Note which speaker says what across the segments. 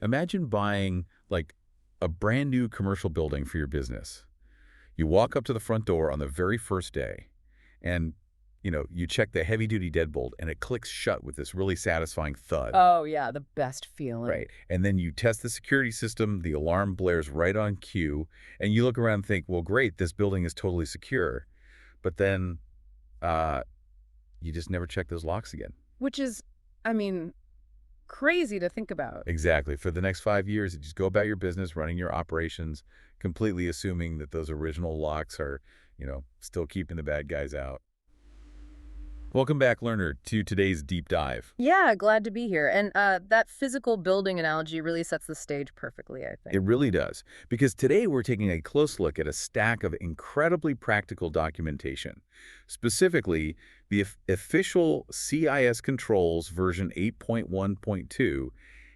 Speaker 1: Imagine buying like a brand new commercial building for your business. You walk up to the front door on the very first day and you check the heavy-duty deadbolt and it clicks shut with this really satisfying thud.
Speaker 2: Oh, yeah, the best feeling.
Speaker 1: Right. And then you test the security system, the alarm blares right on cue, and you look around and think, well, great, this building is totally secure. But then uh, you just never check those locks again.
Speaker 2: Which is, I mean, crazy to think about.
Speaker 1: Exactly. For the next 5 years, you just go about your business, running your operations, completely assuming that those original locks are, still keeping the bad guys out. Welcome back, learner, to today's deep dive.
Speaker 2: Yeah, glad to be here. And that physical building analogy really sets the stage perfectly, I think.
Speaker 1: It really does, because today we're taking a close look at a stack of incredibly practical documentation, specifically the official CIS Controls version 8.1.2,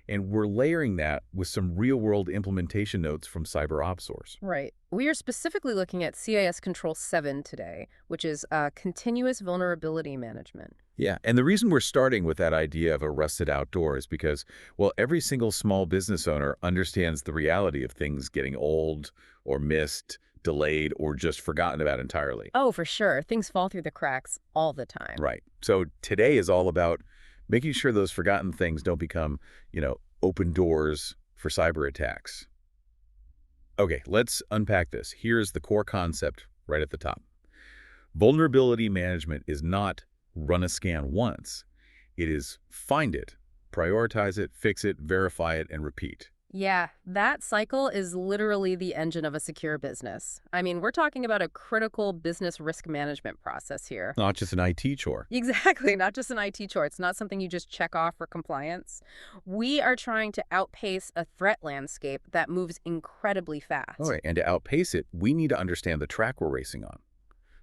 Speaker 1: and we're layering that with some real-world implementation notes from CyberOpSource.
Speaker 2: Right. We are specifically looking at CIS Control 7 today, which is continuous vulnerability management.
Speaker 1: Yeah, and the reason we're starting with that idea of a rusted outdoor is because, well, every single small business owner understands the reality of things getting old or missed, delayed, or just forgotten about entirely.
Speaker 2: Oh, for sure. Things fall through the cracks all the time.
Speaker 1: Right. So today is all about making sure those forgotten things don't become, open doors for cyber attacks. Okay, let's unpack this. Here's the core concept right at the top. Vulnerability management is not run a scan once. It is find it, prioritize it, fix it, verify it, and repeat.
Speaker 2: Yeah, that cycle is literally the engine of a secure business. I mean, we're talking about a critical business risk management process here.
Speaker 1: Not just an IT chore.
Speaker 2: Exactly, not just an IT chore. It's not something you just check off for compliance. We are trying to outpace a threat landscape that moves incredibly fast.
Speaker 1: All right, and to outpace it, we need to understand the track we're racing on.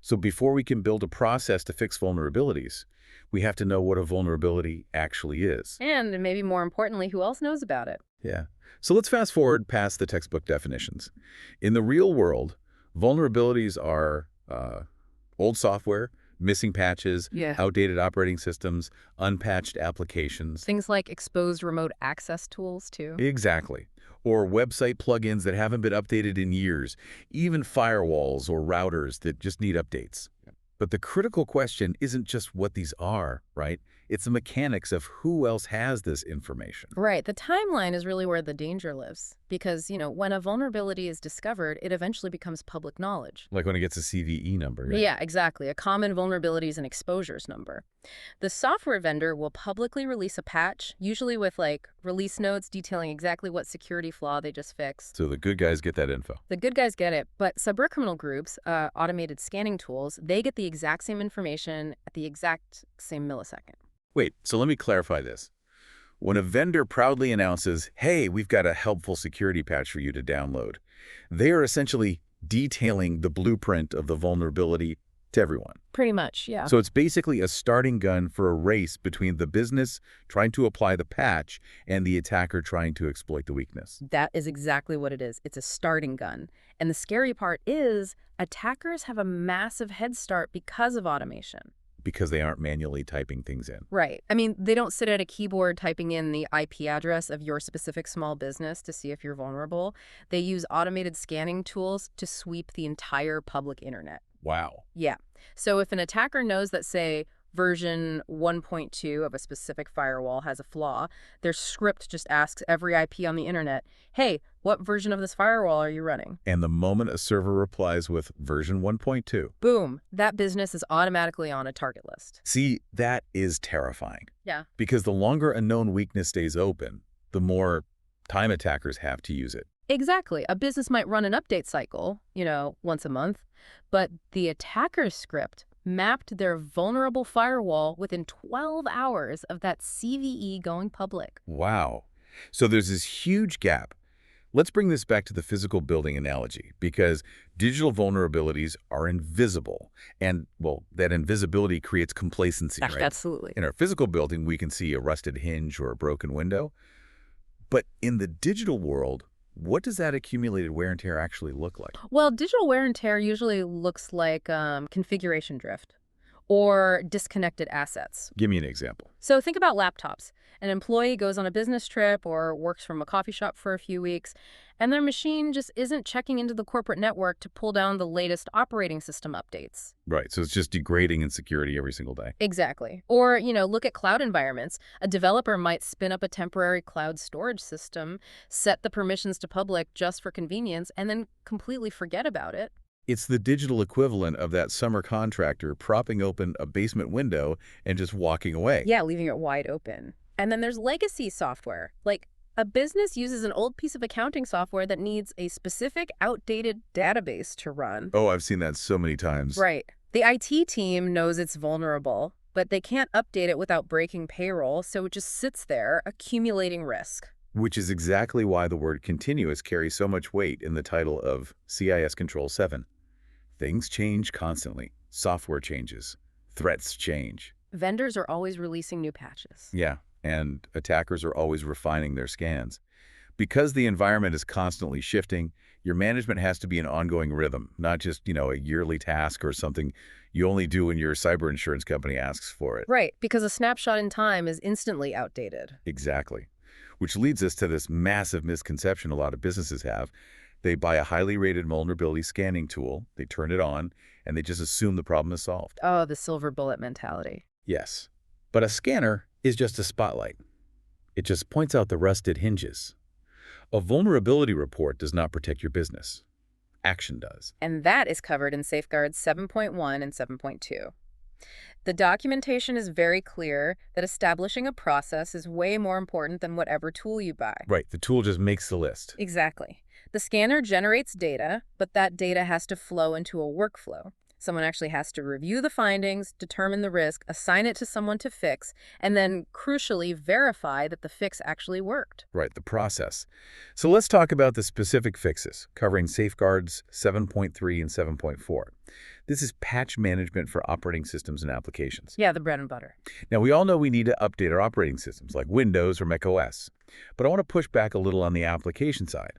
Speaker 1: So before we can build a process to fix vulnerabilities, we have to know what a vulnerability actually is.
Speaker 2: And maybe more importantly, who else knows about it?
Speaker 1: Yeah. So let's fast forward past the textbook definitions. In the real world, vulnerabilities are old software, missing patches, outdated operating systems, unpatched applications.
Speaker 2: Things like exposed remote access tools, too.
Speaker 1: Exactly. Or website plugins that haven't been updated in years, even firewalls or routers that just need updates. But the critical question isn't just what these are, right? It's the mechanics of who else has this information.
Speaker 2: Right. The timeline is really where the danger lives. Because, when a vulnerability is discovered, it eventually becomes public knowledge.
Speaker 1: Like when it gets a CVE number. Right?
Speaker 2: Yeah, exactly. A common vulnerabilities and exposures number. The software vendor will publicly release a patch, usually with release notes detailing exactly what security flaw they just fixed.
Speaker 1: So the good guys get that info.
Speaker 2: The good guys get it, but cybercriminal groups, automated scanning tools, they get the exact same information at the exact same millisecond.
Speaker 1: Wait, so let me clarify this. When a vendor proudly announces, hey, we've got a helpful security patch for you to download, they are essentially detailing the blueprint of the vulnerability to everyone.
Speaker 2: Pretty much, yeah.
Speaker 1: So it's basically a starting gun for a race between the business trying to apply the patch and the attacker trying to exploit the weakness.
Speaker 2: That is exactly what it is. It's a starting gun. And the scary part is attackers have a massive head start because of automation.
Speaker 1: Because they aren't manually typing things in.
Speaker 2: Right. I mean, they don't sit at a keyboard typing in the IP address of your specific small business to see if you're vulnerable. They use automated scanning tools to sweep the entire public internet.
Speaker 1: Wow.
Speaker 2: Yeah. So if an attacker knows that, say, version 1.2 of a specific firewall has a flaw, their script just asks every IP on the internet, hey, what version of this firewall are you running?
Speaker 1: And the moment a server replies with version 1.2,
Speaker 2: boom, that business is automatically on a target list.
Speaker 1: See, that is terrifying.
Speaker 2: Yeah.
Speaker 1: Because the longer a known weakness stays open, the more time attackers have to use it.
Speaker 2: Exactly. A business might run an update cycle, once a month, but the attacker's script mapped their vulnerable firewall within 12 hours of that CVE going public.
Speaker 1: Wow. So there's this huge gap. Let's bring this back to the physical building analogy, because digital vulnerabilities are invisible. And, well, that invisibility creates complacency, right?
Speaker 2: Absolutely.
Speaker 1: In our physical building, we can see a rusted hinge or a broken window. But in the digital world, what does that accumulated wear and tear actually look like?
Speaker 2: Well, digital wear and tear usually looks like configuration drift or disconnected assets.
Speaker 1: Give me an example.
Speaker 2: So think about laptops. An employee goes on a business trip or works from a coffee shop for a few weeks, and their machine just isn't checking into the corporate network to pull down the latest operating system updates.
Speaker 1: Right, so it's just degrading in security every single day.
Speaker 2: Exactly. Or, look at cloud environments. A developer might spin up a temporary cloud storage system, set the permissions to public just for convenience, and then completely forget about it.
Speaker 1: It's the digital equivalent of that summer contractor propping open a basement window and just walking away.
Speaker 2: Yeah, leaving it wide open. And then there's legacy software. Like, a business uses an old piece of accounting software that needs a specific outdated database to run.
Speaker 1: Oh, I've seen that so many times.
Speaker 2: Right. The IT team knows it's vulnerable, but they can't update it without breaking payroll, so it just sits there, accumulating risk.
Speaker 1: Which is exactly why the word continuous carries so much weight in the title of CIS Control 7. Things change constantly. Software changes. Threats change.
Speaker 2: Vendors are always releasing new patches.
Speaker 1: Yeah, and attackers are always refining their scans. Because the environment is constantly shifting, your management has to be an ongoing rhythm, not just, a yearly task or something you only do when your cyber insurance company asks for it.
Speaker 2: Right, because a snapshot in time is instantly outdated.
Speaker 1: Exactly. Which leads us to this massive misconception a lot of businesses have. They buy a highly rated vulnerability scanning tool, they turn it on, and they just assume the problem is solved.
Speaker 2: Oh, the silver bullet mentality.
Speaker 1: Yes. But a scanner is just a spotlight. It just points out the rusted hinges. A vulnerability report does not protect your business. Action does.
Speaker 2: And that is covered in Safeguards 7.1 and 7.2. The documentation is very clear that establishing a process is way more important than whatever tool you buy.
Speaker 1: Right, the tool just makes the list.
Speaker 2: Exactly. The scanner generates data, but that data has to flow into a workflow. Someone actually has to review the findings, determine the risk, assign it to someone to fix, and then, crucially, verify that the fix actually worked.
Speaker 1: Right, the process. So let's talk about the specific fixes, covering Safeguards 7.3 and 7.4. This is patch management for operating systems and applications.
Speaker 2: Yeah, the bread and butter.
Speaker 1: Now, we all know we need to update our operating systems, like Windows or macOS. But I want to push back a little on the application side.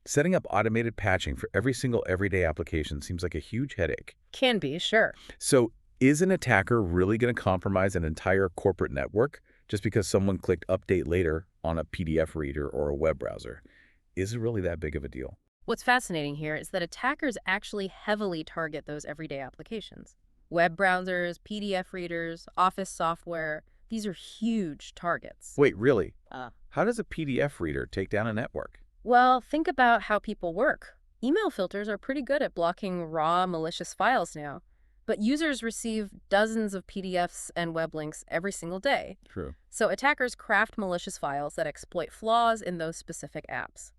Speaker 1: Setting up automated patching for every single everyday application seems like a huge headache.
Speaker 2: Can be, sure.
Speaker 1: So is an attacker really going to compromise an entire corporate network just because someone clicked update later on a PDF reader or a web browser? Is it really that big of a deal?
Speaker 2: What's fascinating here is that attackers actually heavily target those everyday applications. Web browsers, PDF readers, Office software, these are huge targets.
Speaker 1: Wait, really? How does a PDF reader take down a network?
Speaker 2: Well, think about how people work. Email filters are pretty good at blocking raw, malicious files now, but users receive dozens of PDFs and web links every single day.
Speaker 1: True.
Speaker 2: So attackers craft malicious files that exploit flaws in those specific apps.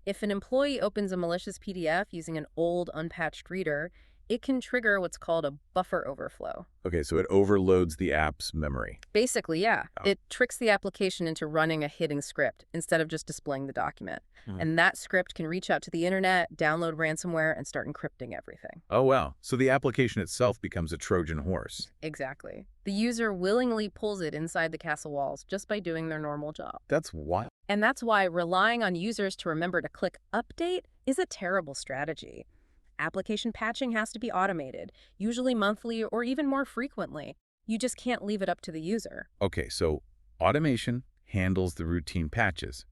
Speaker 2: If an employee opens a malicious PDF using an old, unpatched reader, it can trigger what's called a buffer overflow.
Speaker 1: Okay, so it overloads the app's memory.
Speaker 2: Basically, yeah.
Speaker 1: Oh.
Speaker 2: It tricks the application into running a hidden script instead of just displaying the document. And that script can reach out to the internet, download ransomware, and start encrypting everything.
Speaker 1: Oh, wow. So the application itself becomes a Trojan horse.
Speaker 2: Exactly. The user willingly pulls it inside the castle walls just by doing their normal job.
Speaker 1: That's wild.
Speaker 2: And that's why relying on users to remember to click update is a terrible strategy. Application patching has to be automated, usually monthly or even more frequently. You just can't leave it up to the user.
Speaker 1: Okay, so automation handles the routine patches,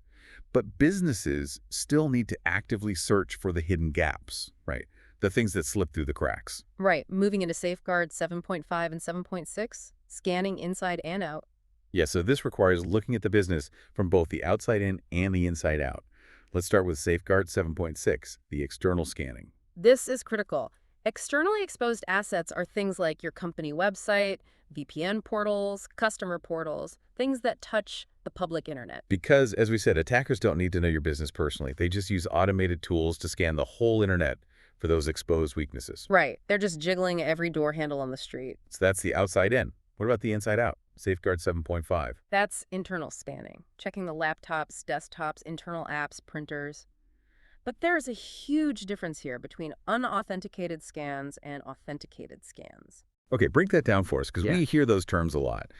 Speaker 1: but businesses still need to actively search for the hidden gaps, right? The things that slip through the cracks.
Speaker 2: Right, moving into Safeguards 7.5 and 7.6, scanning inside and out.
Speaker 1: Yeah, so this requires looking at the business from both the outside in and the inside out. Let's start with Safeguard 7.6, the external scanning.
Speaker 2: This is critical. Externally exposed assets are things like your company website, VPN portals, customer portals, things that touch the public internet.
Speaker 1: Because, as we said, attackers don't need to know your business personally. They just use automated tools to scan the whole internet for those exposed weaknesses.
Speaker 2: Right. They're just jiggling every door handle on the street.
Speaker 1: So that's the outside in. What about the inside out? Safeguard 7.5.
Speaker 2: That's internal scanning, checking the laptops, desktops, internal apps, printers. But there is a huge difference here between unauthenticated scans and authenticated scans.
Speaker 1: Okay, break that down for us, because
Speaker 2: Yeah.
Speaker 1: we hear those terms a lot.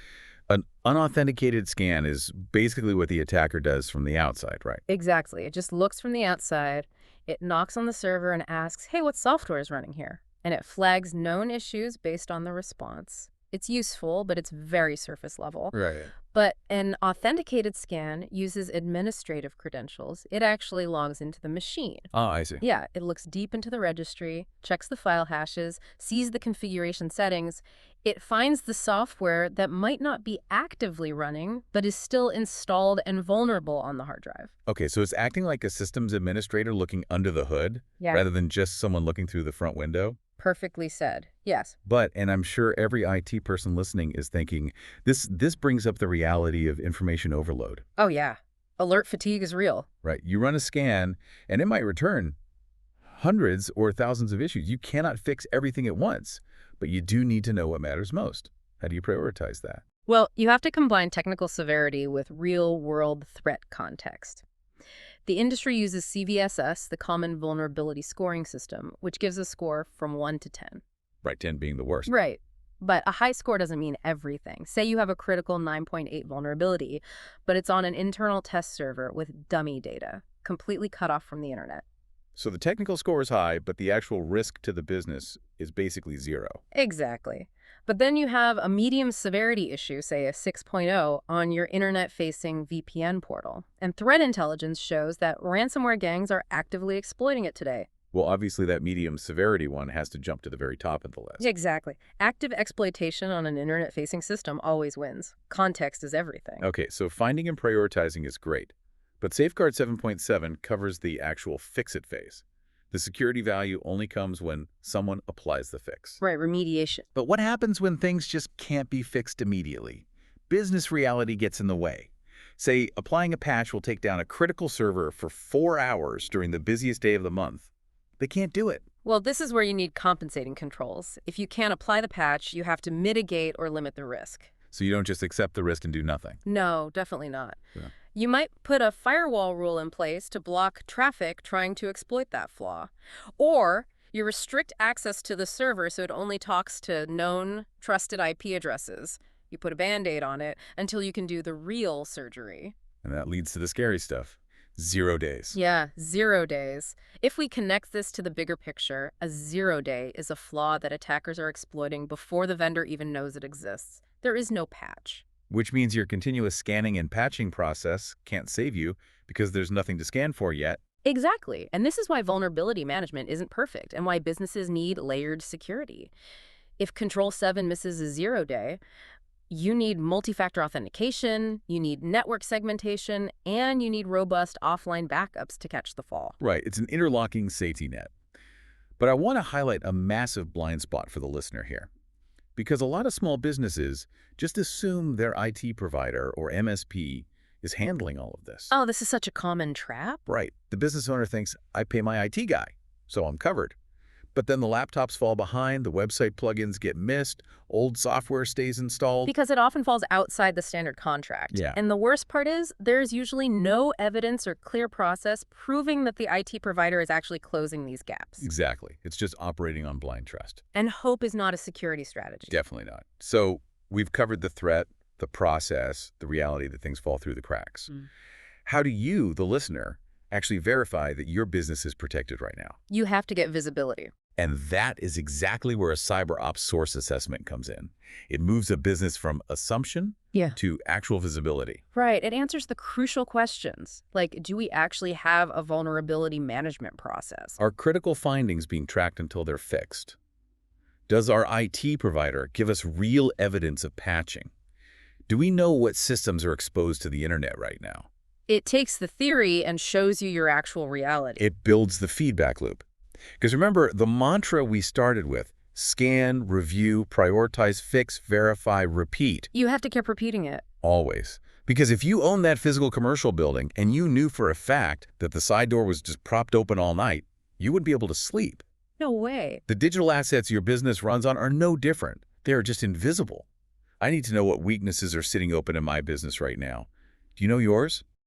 Speaker 1: An unauthenticated scan is basically what the attacker does from the outside, right?
Speaker 2: Exactly. It just looks from the outside. It knocks on the server and asks, hey, what software is running here? and it flags known issues based on the response. It's useful, but it's very surface level.
Speaker 1: Right.
Speaker 2: But an authenticated scan uses administrative credentials. It actually logs into the machine.
Speaker 1: Ah, I see.
Speaker 2: Yeah, it looks deep into the registry, checks the file hashes, sees the configuration settings. It finds the software that might not be actively running, but is still installed and vulnerable on the hard drive.
Speaker 1: Okay, so it's acting like a systems administrator looking under the hood
Speaker 2: Yeah.
Speaker 1: rather than just someone looking through the front window.
Speaker 2: Perfectly said. Yes.
Speaker 1: But, and I'm sure every IT person listening is thinking, this brings up the reality of information overload,
Speaker 2: Oh, yeah. Alert fatigue is real.
Speaker 1: right? You run a scan, and it might return hundreds or thousands of issues. You cannot fix everything at once, but you do need to know what matters most. How do you prioritize that?
Speaker 2: Well, you have to combine technical severity with real-world threat context. The industry uses CVSS, the Common Vulnerability Scoring System, which gives a score from 1 to 10.
Speaker 1: Right, 10 being the worst.
Speaker 2: Right. But a high score doesn't mean everything. Say you have a critical 9.8 vulnerability, but it's on an internal test server with dummy data, completely cut off from the internet.
Speaker 1: So the technical score is high, but the actual risk to the business is basically zero.
Speaker 2: Exactly. But then you have a medium severity issue, say a 6.0, on your internet-facing VPN portal. And threat intelligence shows that ransomware gangs are actively exploiting it today.
Speaker 1: Well, obviously that medium severity one has to jump to the very top of the list.
Speaker 2: Exactly. Active exploitation on an internet-facing system always wins. Context is everything.
Speaker 1: Okay, so finding and prioritizing is great. But Safeguard 7.7 covers the actual fix-it phase. The security value only comes when someone applies the fix.
Speaker 2: Right, remediation.
Speaker 1: But what happens when things just can't be fixed immediately? Business reality gets in the way. Say, applying a patch will take down a critical server for 4 hours during the busiest day of the month. They can't do it.
Speaker 2: Well, this is where you need compensating controls. If you can't apply the patch, you have to mitigate or limit the risk.
Speaker 1: So you don't just accept the risk and do nothing.
Speaker 2: No, definitely not.
Speaker 1: Yeah.
Speaker 2: You might put a firewall rule in place to block traffic trying to exploit that flaw. Or you restrict access to the server so it only talks to known, trusted IP addresses. You put a Band-Aid on it until you can do the real surgery.
Speaker 1: And that leads to the scary stuff. 0 days.
Speaker 2: Yeah, 0 days. If we connect this to the bigger picture, a 0 day is a flaw that attackers are exploiting before the vendor even knows it exists. There is no patch.
Speaker 1: Which means your continuous scanning and patching process can't save you because there's nothing to scan for yet.
Speaker 2: Exactly. And this is why vulnerability management isn't perfect and why businesses need layered security. If Control 7 misses a 0 day, you need multi-factor authentication, you need network segmentation, and you need robust offline backups to catch the fall.
Speaker 1: Right, it's an interlocking safety net. But I want to highlight a massive blind spot for the listener here. Because a lot of small businesses just assume their IT provider or MSP is handling all of this.
Speaker 2: Oh, this is such a common trap.
Speaker 1: Right. The business owner thinks, I pay my IT guy, so I'm covered. But then the laptops fall behind, the website plugins get missed, old software stays installed.
Speaker 2: Because it often falls outside the standard contract.
Speaker 1: Yeah.
Speaker 2: And the worst part is, there's usually no evidence or clear process proving that the IT provider is actually closing these gaps.
Speaker 1: Exactly. It's just operating on blind trust.
Speaker 2: And hope is not a security strategy.
Speaker 1: Definitely not. So we've covered the threat, the process, the reality that things fall through the cracks. How do you, the listener, actually verify that your business is protected right now?
Speaker 2: You have to get visibility.
Speaker 1: And that is exactly where a cyber ops source assessment comes in. It moves a business from assumption to actual visibility.
Speaker 2: Right. It answers the crucial questions, like, do we actually have a vulnerability management process?
Speaker 1: Are critical findings being tracked until they're fixed? Does our IT provider give us real evidence of patching? Do we know what systems are exposed to the internet right now?
Speaker 2: It takes the theory and shows you your actual reality.
Speaker 1: It builds the feedback loop. Because remember, the mantra we started with, scan, review, prioritize, fix, verify, repeat.
Speaker 2: You have to keep repeating it.
Speaker 1: Always. Because if you own that physical commercial building and you knew for a fact that the side door was just propped open all night, you wouldn't be able to sleep.
Speaker 2: No way.
Speaker 1: The digital assets your business runs on are no different. They are just invisible. I need to know what weaknesses are sitting open in my business right now. Do you know yours?